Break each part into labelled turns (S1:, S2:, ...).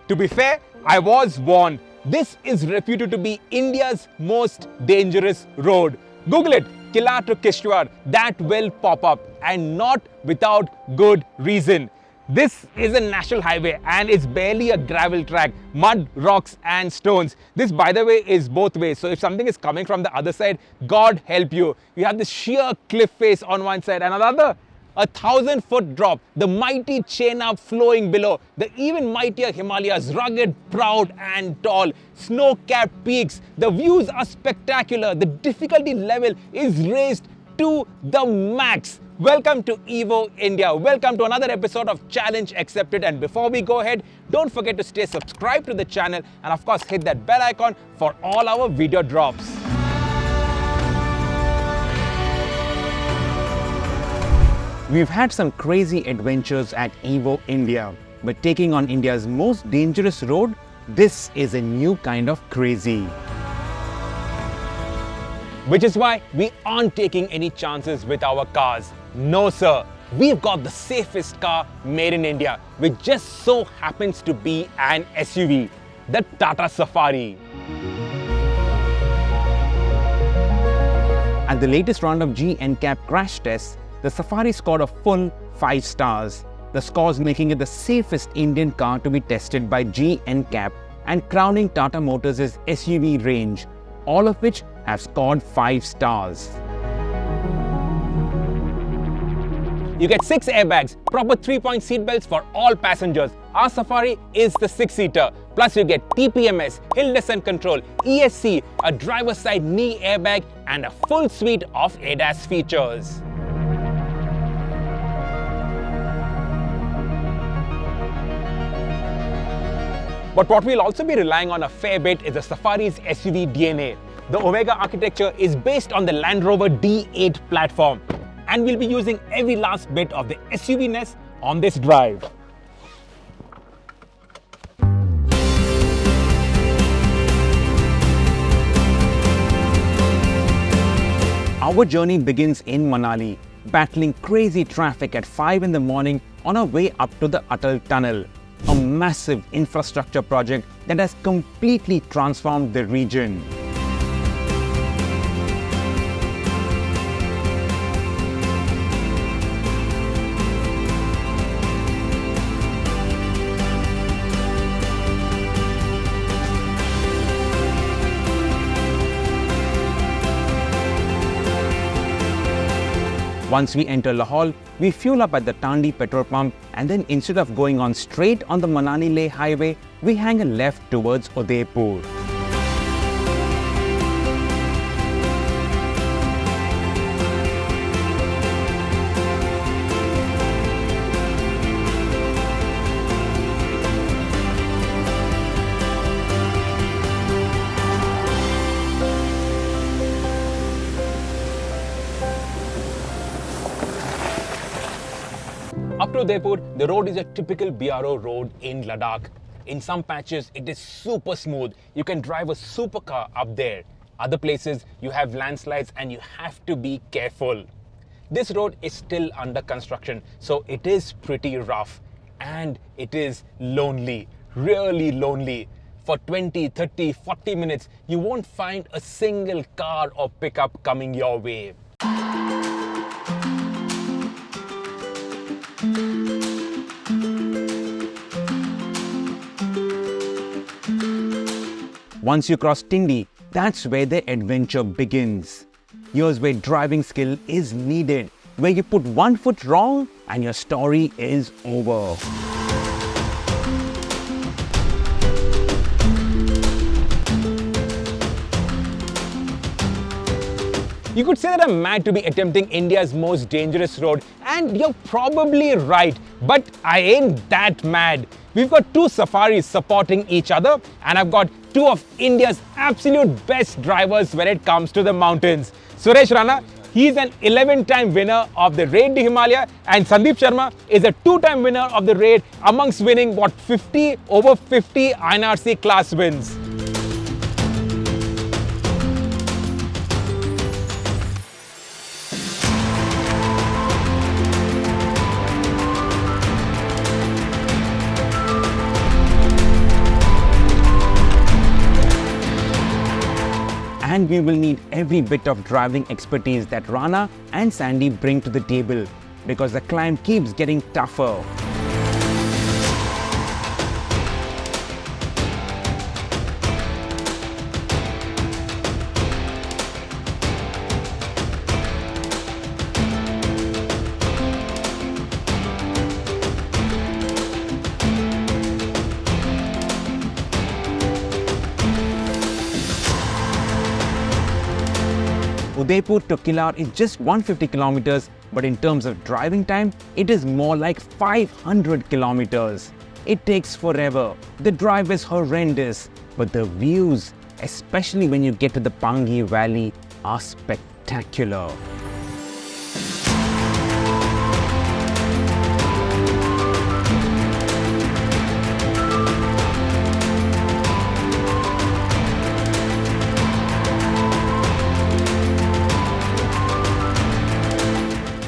S1: To be fair, I was warned. This is reputed to be India's most dangerous road. Google it, Killar-Kishtwar, that will pop up, and not without good reason. This is a national highway and it's barely a gravel track, mud, rocks and stones. This, by the way, is both ways. So if something is coming from the other side, God help you. You have this sheer cliff face on one side and another, 1,000-foot drop, the mighty Chenab flowing below, the even mightier Himalayas, rugged, proud and tall, snow-capped peaks. The views are spectacular. The difficulty level is raised to the max. Welcome to Evo India. Welcome to another episode of Challenge Accepted. And before we go ahead, don't forget to stay subscribed to the channel and of course hit that bell icon for all our video drops.
S2: We've had some crazy adventures at Evo India, but taking on India's most dangerous road, this is a new kind of crazy.
S1: Which is why we aren't taking any chances with our cars. No sir, we've got the safest car made in India, which just so happens to be an SUV, the Tata Safari.
S2: At the latest round of GNCAP crash tests, the Safari scored a full 5 stars, the scores making it the safest Indian car to be tested by GNCAP and crowning Tata Motors' SUV range, all of which have scored 5 stars.
S1: You get 6 airbags, proper 3-point seat belts for all passengers. Our Safari is the 6-seater. Plus you get TPMS, hill descent control, ESC, a driver's side knee airbag and a full suite of ADAS features. But what we'll also be relying on a fair bit is the Safari's SUV DNA. The Omega architecture is based on the Land Rover D8 platform, and we'll be using every last bit of the SUV-ness on this drive.
S2: Our journey begins in Manali, battling crazy traffic at 5 in the morning on our way up to the Atal Tunnel, a massive infrastructure project that has completely transformed the region. Once we enter Lahore, we fuel up at the Tindi petrol pump, and then instead of going on straight on the Manali-Leh highway, we hang a left towards Udaipur.
S1: Up to Udaipur, the road is a typical BRO road in Ladakh. In some patches, it is super smooth. You can drive a supercar up there. Other places, you have landslides and you have to be careful. This road is still under construction, so it is pretty rough. And it is lonely, really lonely. For 20, 30, 40 minutes, you won't find a single car or pickup coming your way.
S2: Once you cross Tindi, that's where the adventure begins. Here's where driving skill is needed, where you put one foot wrong and your story is over.
S1: You could say that I'm mad to be attempting India's most dangerous road, and you're probably right, but I ain't that mad. We've got 2 Safaris supporting each other, and I've got 2 of India's absolute best drivers when it comes to the mountains. Suresh Rana, he's an 11-time winner of the Raid to Himalaya, and Sandeep Sharma is a 2-time winner of the Raid, amongst winning over 50 INRC class wins.
S2: and we will need every bit of driving expertise that Rana and Sandy bring to the table because the climb keeps getting tougher. Udaipur to Killar is just 150 kilometers, but in terms of driving time, it is more like 500 kilometers. It takes forever. The drive is horrendous, but the views, especially when you get to the Pangi Valley, are spectacular.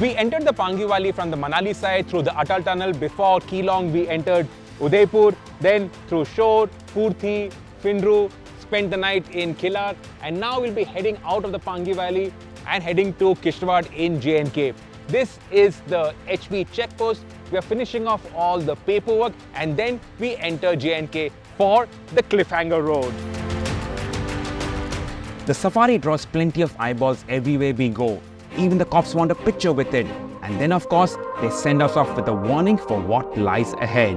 S1: We entered the Pangi Valley from the Manali side through the Atal Tunnel. Before Keelong, we entered Udaipur, then through Shore, Purthi, Findru, spent the night in Killar, and now we'll be heading out of the Pangi Valley and heading to Kishtwar in J&K. This is the HB checkpost. We are finishing off all the paperwork and then we enter J&K for the Cliffhanger Road.
S2: The safari draws plenty of eyeballs everywhere we go. Even the cops want a picture with it. And then of course, they send us off with a warning for what lies ahead.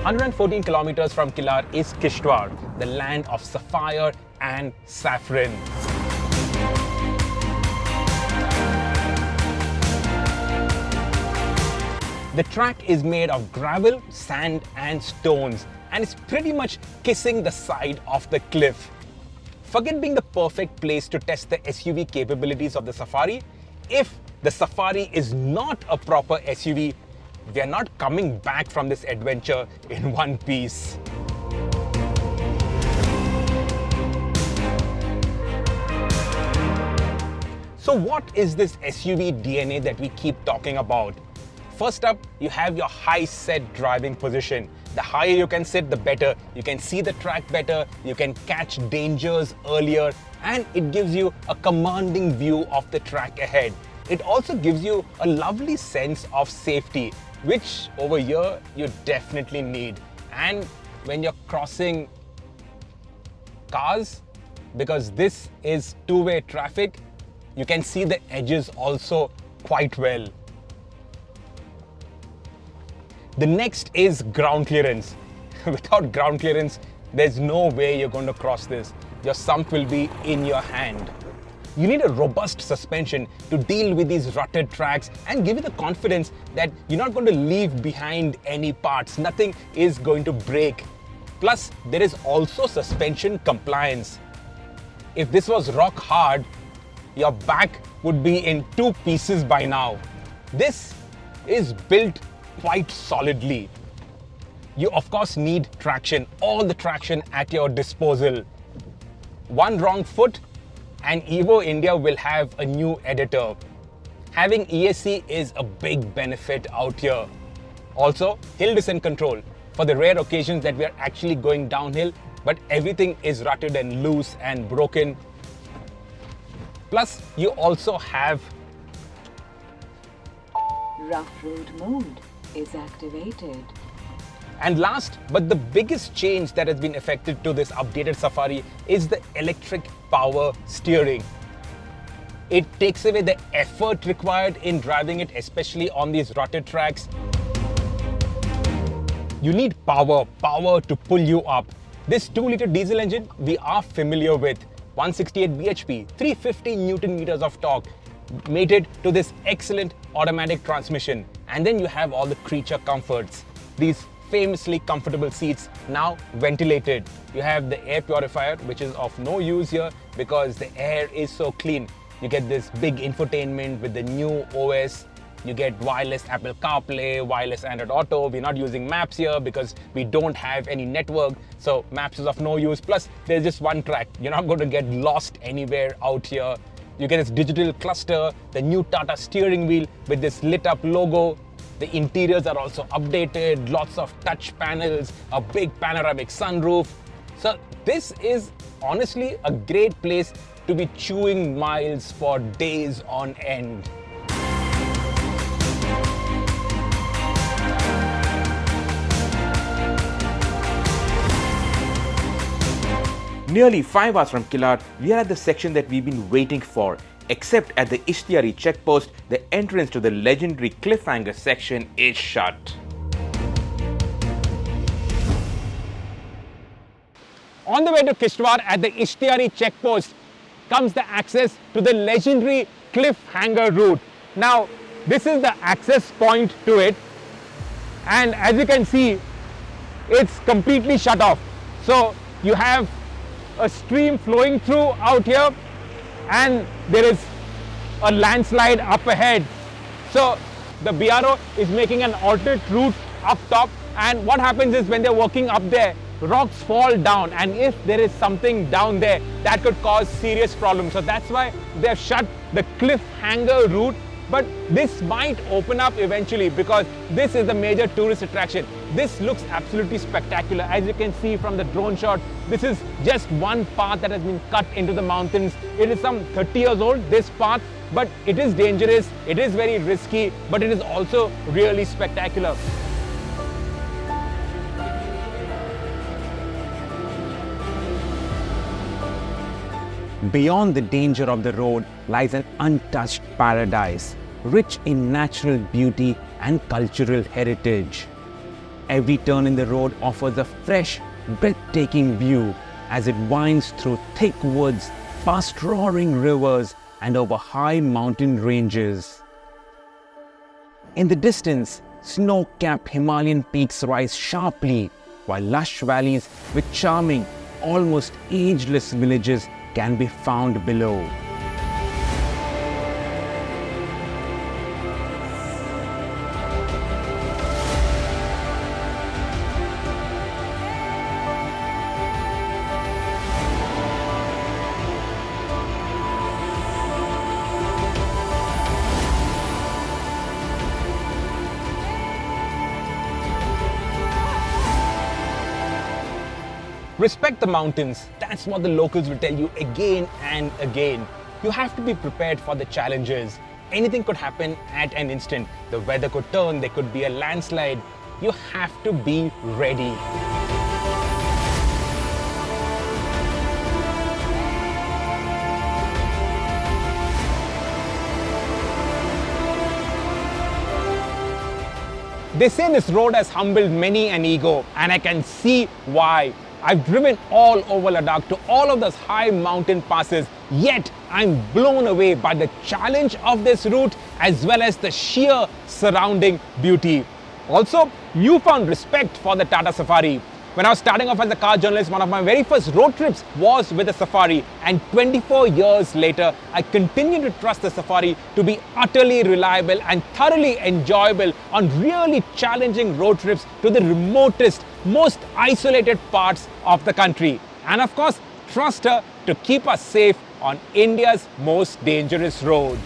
S1: "114 kilometers from Killar is Kishtwar, the land of sapphire and saffron. The track is made of gravel, sand and stones, and it's pretty much kissing the side of the cliff. Forget being the perfect place to test the SUV capabilities of the Safari. If the Safari is not a proper SUV, we are not coming back from this adventure in one piece. So what is this SUV DNA that we keep talking about? First up, you have your high set driving position. The higher you can sit, the better. You can see the track better, you can catch dangers earlier, and it gives you a commanding view of the track ahead. It also gives you a lovely sense of safety, which over here you definitely need. And when you're crossing cars, because this is two-way traffic, you can see the edges also quite well. The next is ground clearance. Without ground clearance, there's no way you're going to cross this. Your sump will be in your hand. You need a robust suspension to deal with these rutted tracks and give you the confidence that you're not going to leave behind any parts. Nothing is going to break. Plus, there is also suspension compliance. If this was rock hard, your back would be in two pieces by now. This is built quite solidly. You of course need traction, all the traction at your disposal. One wrong foot and Evo India will have a new editor. Having ESC is a big benefit out here. Also, hill descent control for the rare occasions that we are actually going downhill, but everything is rutted and loose and broken. Plus, you also have
S3: rough road mode is activated.
S1: And last, but the biggest change that has been effected to this updated Safari is the electric power steering. It takes away the effort required in driving it, especially on these rutted tracks. You need power to pull you up. This 2-liter diesel engine we are familiar with, 168 bhp, 350 Newton meters of torque, mated to this excellent automatic transmission. And then you have all the creature comforts. These famously comfortable seats, now ventilated. You have the air purifier, which is of no use here because the air is so clean. You get this big infotainment with the new OS. You get wireless Apple CarPlay, wireless Android Auto. We're not using maps here because we don't have any network. So maps is of no use. Plus, there's just one track. You're not going to get lost anywhere out here. You get this digital cluster, the new Tata steering wheel with this lit up logo. The interiors are also updated, lots of touch panels, a big panoramic sunroof. So this is honestly a great place to be chewing miles for days on end.
S2: Nearly 5 hours from Killar, we are at the section that we've been waiting for. Except at the Ishtiyari checkpost, the entrance to the legendary Cliffhanger section is shut.
S1: On the way to Kishtwar at the Ishtiyari checkpost comes the access to the legendary Cliffhanger route. Now, this is the access point to it, and as you can see, it's completely shut off. So you have a stream flowing through out here, and there is a landslide up ahead. So the BRO is making an alternate route up top, and what happens is when they're working up there, rocks fall down, and if there is something down there, that could cause serious problems. So that's why they've shut the Cliffhanger route. But this might open up eventually because this is the major tourist attraction. This looks absolutely spectacular. As you can see from the drone shot, this is just one path that has been cut into the mountains. It is some 30 years old, this path, but it is dangerous, it is very risky, but it is also really spectacular.
S2: Beyond the danger of the road lies an untouched paradise, rich in natural beauty and cultural heritage. Every turn in the road offers a fresh, breathtaking view as it winds through thick woods, past roaring rivers, and over high mountain ranges. In the distance, snow-capped Himalayan peaks rise sharply, while lush valleys with charming, almost ageless villages can be found below.
S1: Respect the mountains. That's what the locals will tell you again and again. You have to be prepared for the challenges. Anything could happen at an instant. The weather could turn, there could be a landslide. You have to be ready. They say this road has humbled many an ego, and I can see why. I've driven all over Ladakh to all of those high mountain passes, yet I'm blown away by the challenge of this route as well as the sheer surrounding beauty. Also, newfound respect for the Tata Safari. When I was starting off as a car journalist, one of my very first road trips was with the Safari, and 24 years later, I continue to trust the Safari to be utterly reliable and thoroughly enjoyable on really challenging road trips to the remotest, most isolated parts of the country. And of course, trust her to keep us safe on India's most dangerous road.